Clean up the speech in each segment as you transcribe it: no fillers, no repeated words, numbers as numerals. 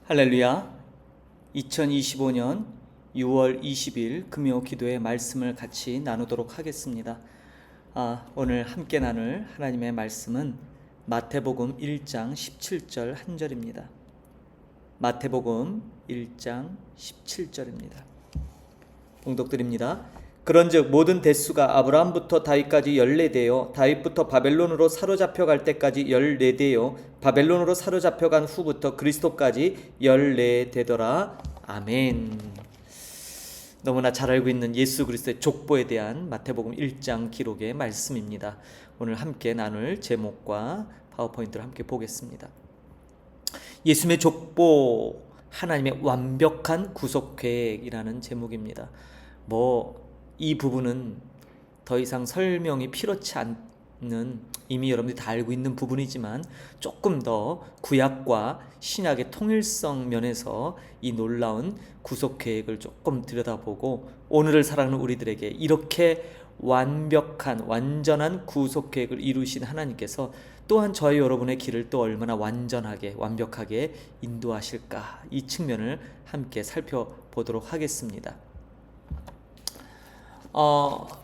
할렐루야. 2025년 6월 20일 금요 기도의 말씀을 같이 나누도록 하겠습니다. 오늘 함께 나눌 하나님의 말씀은 마태복음 1장 17절 한 절입니다. 마태복음 1장 17절입니다. 봉독드립니다. 그런즉 모든 대수가 아브라함부터 다윗까지 14대요 다윗부터 바벨론으로 사로잡혀갈 때까지 14대요 바벨론으로 사로잡혀간 후부터 그리스도까지 14대더라. 아멘. 너무나 잘 알고 있는 예수 그리스도의 족보에 대한 마태복음 1장 기록의 말씀입니다. 오늘 함께 나눌 제목과 파워포인트를 함께 보겠습니다. 예수님의 족보, 하나님의 완벽한 구속계획이라는 제목입니다. 이 부분은 더 이상 설명이 필요치 않는, 이미 여러분들이 다 알고 있는 부분이지만 조금 더 구약과 신약의 통일성 면에서 이 놀라운 구속 계획을 조금 들여다보고 오늘을 살아가는 우리들에게 이렇게 완전한 구속 계획을 이루신 하나님께서 또한 저희 여러분의 길을 또 얼마나 완벽하게 인도하실까, 이 측면을 함께 살펴보도록 하겠습니다.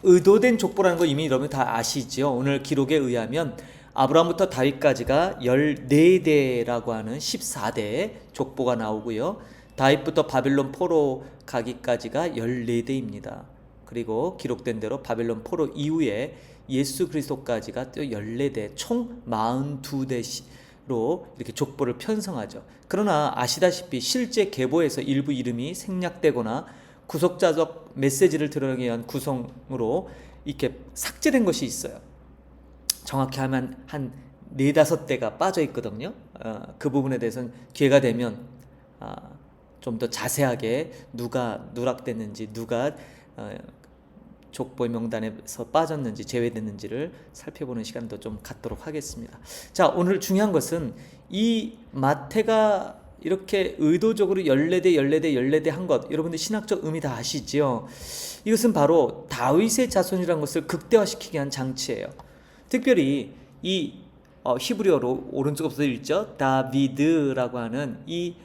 의도된 족보라는 거 이미 여러분 다 아시죠? 오늘 기록에 의하면 아브라함부터 다윗까지가 14대라고 하는 14대 족보가 나오고요. 다윗부터 바벨론 포로 가기까지가 14대입니다. 그리고 기록된 대로 바벨론 포로 이후에 예수 그리스도까지가 또 14대, 총 42대로 이렇게 족보를 편성하죠. 그러나 아시다시피 실제 계보에서 일부 이름이 생략되거나 구속자적 메시지를 드러내기 위한 구성으로 이렇게 삭제된 것이 있어요. 정확히 하면 한 4-5대가 빠져 있거든요. 그 부분에 대해서는 기회가 되면 좀 더 자세하게 누가 누락됐는지, 누가 족보의 명단에서 빠졌는지, 제외됐는지를 살펴보는 시간도 좀 갖도록 하겠습니다. 자, 오늘 중요한 것은 이 마태가 이렇게 의도적으로 14대 한 것, 여러분들 신학적 의미 다 아시죠? 이것은 바로 다윗의 자손이라는 것을 극대화시키기 위한 장치예요. 특별히 이 히브리어로 오른쪽부터 읽죠? 다비드라고 하는 이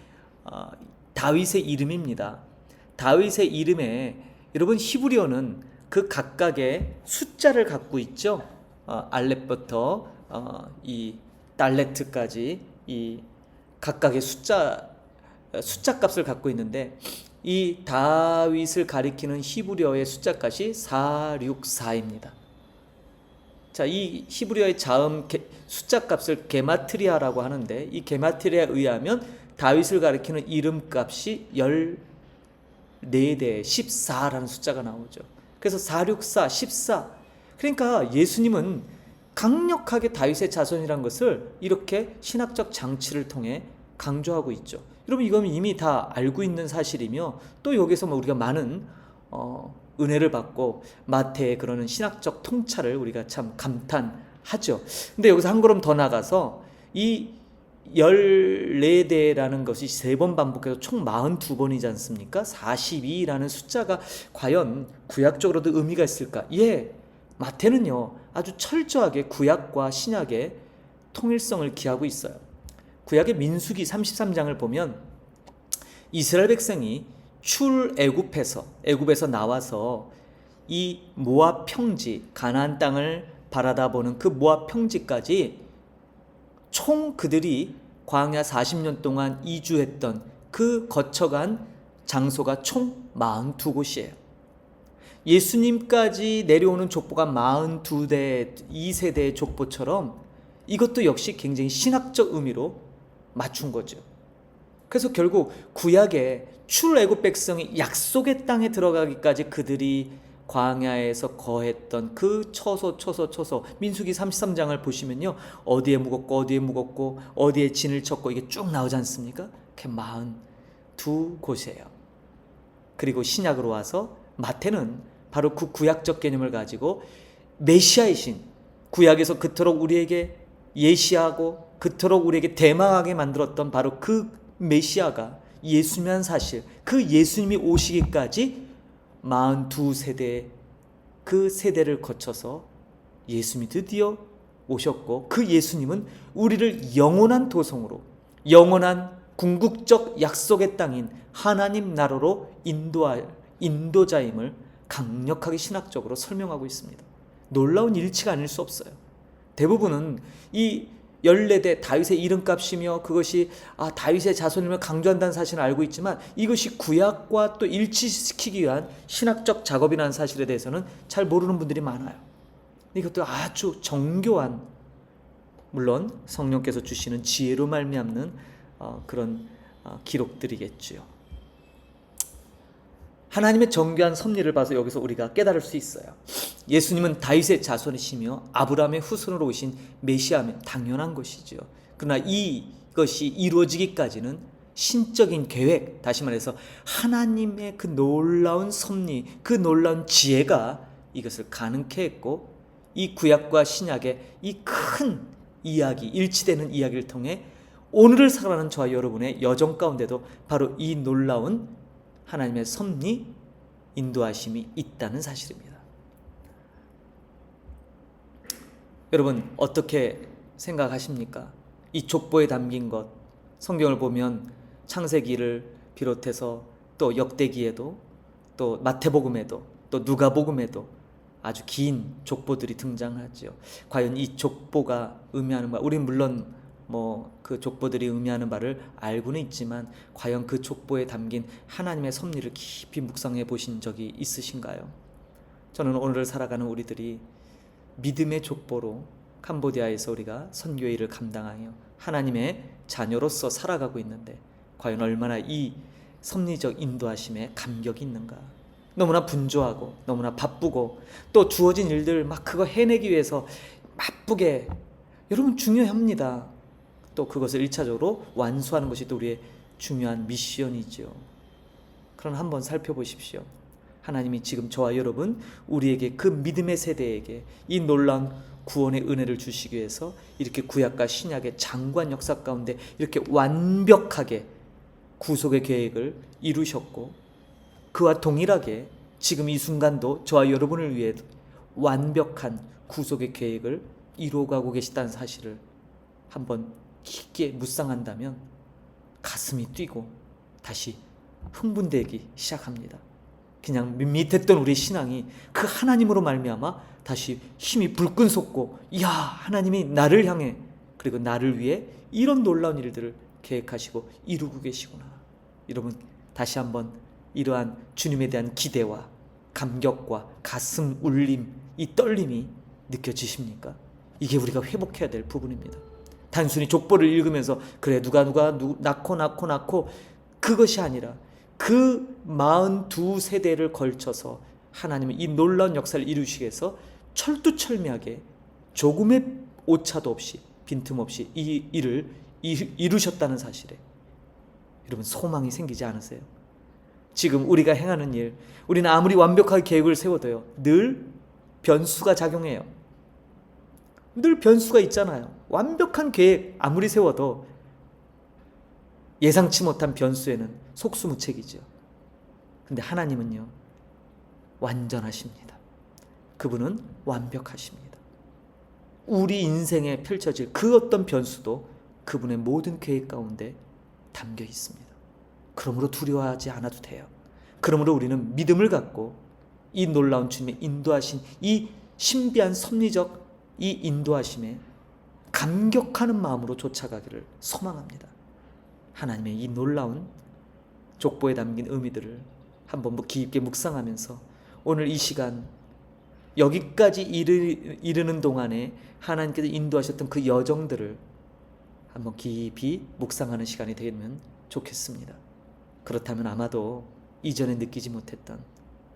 다윗의 이름입니다. 다윗의 이름에, 여러분 히브리어는 그 각각의 숫자를 갖고 있죠? 알렙부터 이 달레트까지 이 각각의 숫자 값을 갖고 있는데, 이 다윗을 가리키는 히브리어의 숫자 값이 464입니다. 자, 이 히브리어의 자음 숫자 값을 게마트리아라고 하는데, 이 게마트리아에 의하면 다윗을 가리키는 이름 값이 14대 14라는 숫자가 나오죠. 그래서 464, 14. 그러니까 예수님은 강력하게 다윗의 자손이라는 것을 이렇게 신학적 장치를 통해 강조하고 있죠. 여러분, 이건 이미 다 알고 있는 사실이며, 또 여기서 우리가 많은 은혜를 받고 마태의 그러는 신학적 통찰을 우리가 참 감탄하죠. 근데 여기서 한 걸음 더 나가서 이 14대라는 것이 3번 반복해서 총 42번이지 않습니까? 42라는 숫자가 과연 구약적으로도 의미가 있을까? 마태는요, 아주 철저하게 구약과 신약의 통일성을 기하고 있어요. 구약의 민수기 33장을 보면 이스라엘 백성이 애굽에서 나와서 이 모압 평지, 가나안 땅을 바라다보는 그 모압 평지까지 총 그들이 광야 40년 동안 이주했던 그 거쳐간 장소가 총 42곳이에요. 예수님까지 내려오는 족보가 42대, 2세대의 족보처럼 이것도 역시 굉장히 신학적 의미로 맞춘 거죠. 그래서 결국 구약의 출애굽 백성이 약속의 땅에 들어가기까지 그들이 광야에서 거했던 그 처소 민수기 33장을 보시면요, 어디에 묵었고 어디에 진을 쳤고 이게 쭉 나오지 않습니까? 그게 42곳이에요. 그리고 신약으로 와서 마태는 바로 그 구약적 개념을 가지고 메시아이신, 구약에서 그토록 우리에게 예시하고 그토록 우리에게 대망하게 만들었던 바로 그 메시아가 예수님이란 사실, 그 예수님이 오시기까지 42세대, 그 세대를 거쳐서 예수님이 드디어 오셨고, 그 예수님은 우리를 영원한 도성으로, 영원한 궁극적 약속의 땅인 하나님 나라로 인도할 인도자임을 강력하게 신학적으로 설명하고 있습니다. 놀라운 일치가 아닐 수 없어요. 대부분은 이 14대 다윗의 이름값이며 그것이 다윗의 자손임을 강조한다는 사실을 알고 있지만 이것이 구약과 또 일치시키기 위한 신학적 작업이라는 사실에 대해서는 잘 모르는 분들이 많아요. 이것도 아주 정교한, 물론 성령께서 주시는 지혜로 말미암는 그런 기록들이겠지요. 하나님의 정교한 섭리를 봐서 여기서 우리가 깨달을 수 있어요. 예수님은 다윗의 자손이시며 아브라함의 후손으로 오신 메시아면 당연한 것이죠. 그러나 이것이 이루어지기까지는 신적인 계획, 다시 말해서 하나님의 그 놀라운 섭리, 그 놀라운 지혜가 이것을 가능케 했고, 이 구약과 신약의 이 큰 이야기, 일치되는 이야기를 통해 오늘을 살아가는 저와 여러분의 여정 가운데도 바로 이 놀라운 하나님의 섭리, 인도하심이 있다는 사실입니다. 여러분 어떻게 생각하십니까? 이 족보에 담긴 것, 성경을 보면 창세기를 비롯해서 또 역대기에도 또 마태복음에도 또 누가복음에도 아주 긴 족보들이 등장하죠. 과연 이 족보가 의미하는 바, 우리는 물론 그 족보들이 의미하는 바를 알고는 있지만 과연 그 족보에 담긴 하나님의 섭리를 깊이 묵상해 보신 적이 있으신가요? 저는 오늘을 살아가는 우리들이 믿음의 족보로 캄보디아에서 우리가 선교의 일을 감당하며 하나님의 자녀로서 살아가고 있는데 과연 얼마나 이 섭리적 인도하심에 감격이 있는가. 너무나 분주하고 너무나 바쁘고 또 주어진 일들 막 그거 해내기 위해서 바쁘게, 여러분 중요합니다. 또 그것을 1차적으로 완수하는 것이 또 우리의 중요한 미션이죠. 그러나 한번 살펴보십시오. 하나님이 지금 저와 여러분, 우리에게 그 믿음의 세대에게 이 놀라운 구원의 은혜를 주시기 위해서 이렇게 구약과 신약의 장관 역사 가운데 이렇게 완벽하게 구속의 계획을 이루셨고, 그와 동일하게 지금 이 순간도 저와 여러분을 위해 완벽한 구속의 계획을 이루어가고 계시다는 사실을 한번 깊게 묵상한다면 가슴이 뛰고 다시 흥분되기 시작합니다. 그냥 밋밋했던 우리 신앙이 그 하나님으로 말미암아 다시 힘이 불끈 솟고, 이야, 하나님이 나를 향해 그리고 나를 위해 이런 놀라운 일들을 계획하시고 이루고 계시구나. 여러분 다시 한번 이러한 주님에 대한 기대와 감격과 가슴 울림, 이 떨림이 느껴지십니까? 이게 우리가 회복해야 될 부분입니다. 단순히 족보를 읽으면서 그래 누가 낳고 그것이 아니라 그 42세대를 걸쳐서 하나님은 이 놀라운 역사를 이루시기 위해서 철두철미하게 조금의 오차도 없이 빈틈없이 이 일을 이루셨다는 사실에 여러분 소망이 생기지 않으세요? 지금 우리가 행하는 일, 우리는 아무리 완벽하게 계획을 세워도요 늘 변수가 작용해요. 늘 변수가 있잖아요. 완벽한 계획 아무리 세워도 예상치 못한 변수에는 속수무책이죠. 근데 하나님은요 완전하십니다. 그분은 완벽하십니다. 우리 인생에 펼쳐질 그 어떤 변수도 그분의 모든 계획 가운데 담겨 있습니다. 그러므로 두려워하지 않아도 돼요. 그러므로 우리는 믿음을 갖고 이 놀라운 주님의 인도하신 이 신비한 섭리적 이 인도하심에 감격하는 마음으로 쫓아가기를 소망합니다. 하나님의 이 놀라운 족보에 담긴 의미들을 한번 깊게 묵상하면서 오늘 이 시간 여기까지 이르는 동안에 하나님께서 인도하셨던 그 여정들을 한번 깊이 묵상하는 시간이 되면 좋겠습니다. 그렇다면 아마도 이전에 느끼지 못했던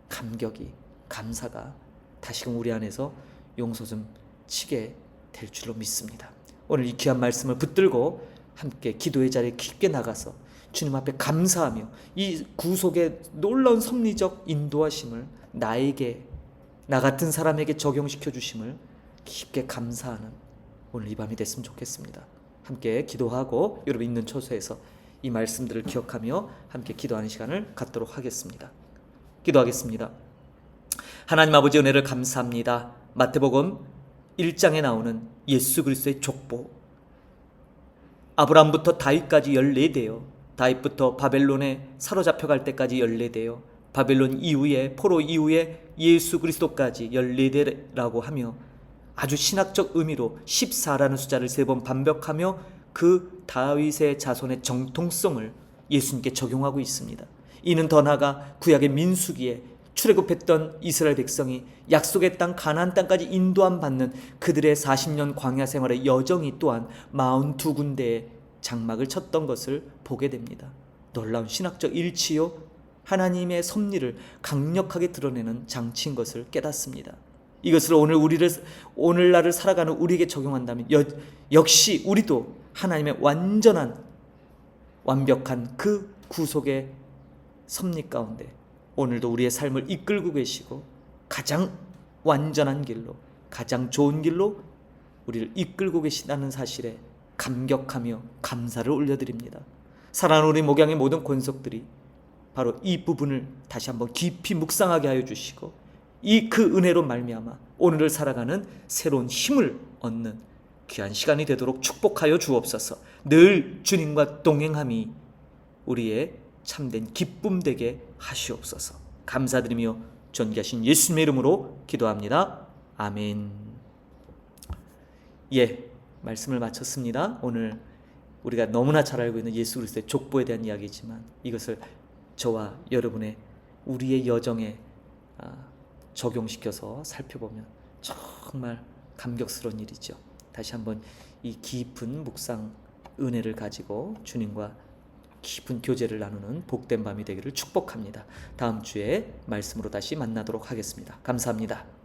감격이, 감사가 다시금 우리 안에서 용솟음 치게 될 줄로 믿습니다. 오늘 이 귀한 말씀을 붙들고 함께 기도의 자리에 깊게 나가서 주님 앞에 감사하며 이 구속의 놀라운 섭리적 인도하심을 나에게, 나 같은 사람에게 적용시켜 주심을 깊게 감사하는 오늘 이 밤이 됐으면 좋겠습니다. 함께 기도하고 여러분 있는 처소에서 이 말씀들을 기억하며 함께 기도하는 시간을 갖도록 하겠습니다. 기도하겠습니다. 하나님 아버지 은혜를 감사합니다. 마태복음 1장에 나오는 예수 그리스도의 족보, 아브라함부터 다윗까지 14대요. 다윗부터 바벨론에 사로잡혀갈 때까지 14대요. 바벨론 이후에 포로 이후에 예수 그리스도까지 14대라고 하며 아주 신학적 의미로 14라는 숫자를 3번 반복하며 그 다윗의 자손의 정통성을 예수님께 적용하고 있습니다. 이는 더 나아가 구약의 민수기에 출애굽했던 이스라엘 백성이 약속의 땅 가나안 땅까지 인도함 받는 그들의 40년 광야 생활의 여정이 또한 42군데의 장막을 쳤던 것을 보게 됩니다. 놀라운 신학적 일치요, 하나님의 섭리를 강력하게 드러내는 장치인 것을 깨닫습니다. 이것을 오늘날을 살아가는 우리에게 적용한다면 역시 우리도 하나님의 완벽한 그 구속의 섭리 가운데 오늘도 우리의 삶을 이끌고 계시고 가장 완전한 길로, 가장 좋은 길로 우리를 이끌고 계시다는 사실에 감격하며 감사를 올려드립니다. 사랑하는 우리 목양의 모든 권속들이 바로 이 부분을 다시 한번 깊이 묵상하게 하여 주시고 이 그 은혜로 말미암아 오늘을 살아가는 새로운 힘을 얻는 귀한 시간이 되도록 축복하여 주옵소서. 늘 주님과 동행함이 우리의 참된 기쁨 되게 하시옵소서. 감사드리며 존귀하신 예수님의 이름으로 기도합니다. 아멘. 말씀을 마쳤습니다. 오늘 우리가 너무나 잘 알고 있는 예수 그리스도의 족보에 대한 이야기지만 이것을 저와 여러분의 우리의 여정에 적용시켜서 살펴보면 정말 감격스러운 일이죠. 다시 한번 이 깊은 묵상 은혜를 가지고 주님과 깊은 교제를 나누는 복된 밤이 되기를 축복합니다. 다음 주에 말씀으로 다시 만나도록 하겠습니다. 감사합니다.